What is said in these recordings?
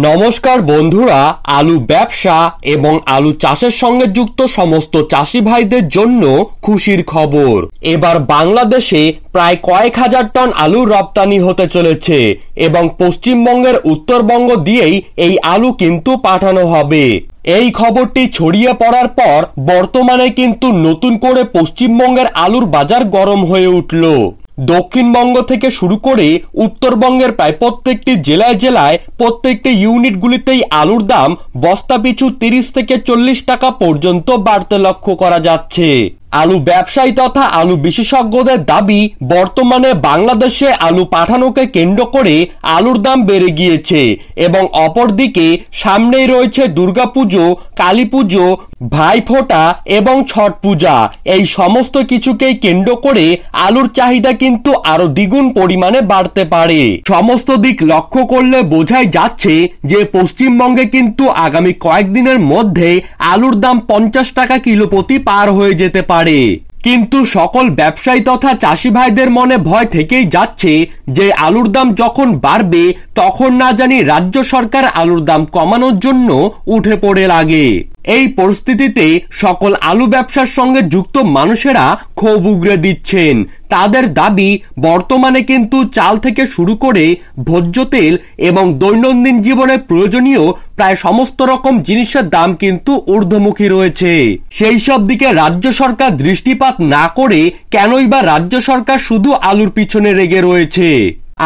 নমস্কার বন্ধুরা, আলু ব্যবসা এবং আলু চাষের সঙ্গে যুক্ত সমস্ত চাষি ভাইদের জন্য খুশির খবর। এবার বাংলাদেশে প্রায় কয়েক হাজার টন আলু রপ্তানি হতে চলেছে এবং পশ্চিমবঙ্গের উত্তরবঙ্গ দিয়েই এই আলু কিন্তু পাঠানো হবে। এই খবরটি ছড়িয়ে পড়ার পর বর্তমানে কিন্তু নতুন করে পশ্চিমবঙ্গের আলুর বাজার গরম হয়ে উঠল। দক্ষিণবঙ্গ থেকে শুরু করে উত্তরবঙ্গের প্রায় প্রত্যেকটি জেলায় জেলায় প্রত্যেকটি ইউনিটগুলিতেই আলুর দাম বস্তা পিছু 30 থেকে 40 টাকা পর্যন্ত বাড়তে লক্ষ্য করা যাচ্ছে। আলু ব্যবসায়ী তথা আলু বিশেষজ্ঞদের দাবি, বর্তমানে বাংলাদেশে আলু পাঠানোকে কেন্দ্র করে আলুর দাম বেড়ে গিয়েছে এবং অপরদিকে সামনেই রয়েছে দুর্গাপুজো, কালী পুজো, ভাইফোঁটা এবং ছট পূজা। এই সমস্ত কিছুকেই কেন্দ্র করে আলুর চাহিদা কিন্তু আরো দ্বিগুণ পরিমাণে বাড়তে পারে। সমস্ত দিক লক্ষ্য করলে বোঝাই যাচ্ছে যে পশ্চিমবঙ্গে কিন্তু আগামী কয়েকদিনের মধ্যে আলুর দাম 50 টাকা কিলো প্রতি পার হয়ে যেতে পারে। কিন্তু সকল ব্যবসায়ী তথা চাষি ভাইদের মনে ভয় থেকেই যাচ্ছে যে আলুর দাম যখন বাড়বে তখন না জানি রাজ্য সরকার আলুর দাম কমানোর জন্য উঠে পড়ে লাগে। এই পরিস্থিতিতে সকল আলু ব্যবসার সঙ্গে যুক্ত মানুষেরা ক্ষোভ উগরে দিচ্ছেন। তাদের দাবি, বর্তমানে কিন্তু চাল থেকে শুরু করে ভোজ্য তেল এবং দৈনন্দিন জীবনে প্রয়োজনীয় প্রায় সমস্ত রকম জিনিসের দাম কিন্তু ঊর্ধ্বমুখী রয়েছে। সেই সব দিকে রাজ্য সরকার দৃষ্টিপাত না করে কেনই বা রাজ্য সরকার শুধু আলুর পিছনে লেগে রয়েছে?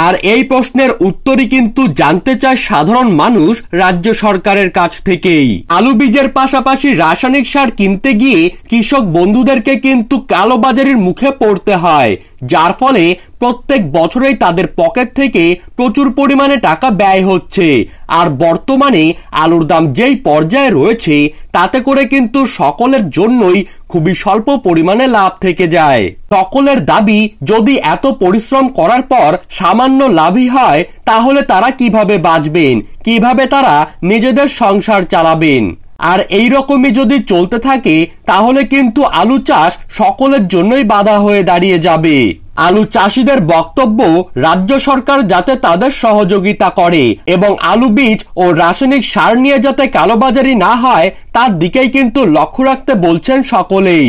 আর এই প্রশ্নের উত্তরই কিন্তু জানতে চায় সাধারণ মানুষ রাজ্য সরকারের কাছ থেকেই। আলু বীজের পাশাপাশি রাসায়নিক সার কিনতে গিয়ে কৃষক বন্ধুদেরকে কিন্তু কালোবাজারির মুখে পড়তে হয়, যার ফলে প্রত্যেক বছরেই তাদের পকেট থেকে প্রচুর পরিমাণে টাকা ব্যয় হচ্ছে। আর বর্তমানে আলুর দাম যেই পর্যায়ে রয়েছে তাতে করে কিন্তু সকলের জন্যই খুবই স্বল্প পরিমাণে লাভ থেকে যায়। সকলের দাবি, যদি এত পরিশ্রম করার পর সামান্য লাভই হয় তাহলে তারা কিভাবে বাঁচবেন, কিভাবে তারা নিজেদের সংসার চালাবেন? আর এই রকমই যদি চলতে থাকে তাহলে কিন্তু আলু চাষ সকলের জন্যই বাধা হয়ে দাঁড়িয়ে যাবে। আলু চাষিদের বক্তব্য, রাজ্য সরকার যাতে তাদের সহযোগিতা করে এবং আলু বীজ ও রাসায়নিক সার নিয়ে যাতে কালোবাজারি না হয় তার দিকেই কিন্তু লক্ষ্য রাখতে বলছেন সকলেই।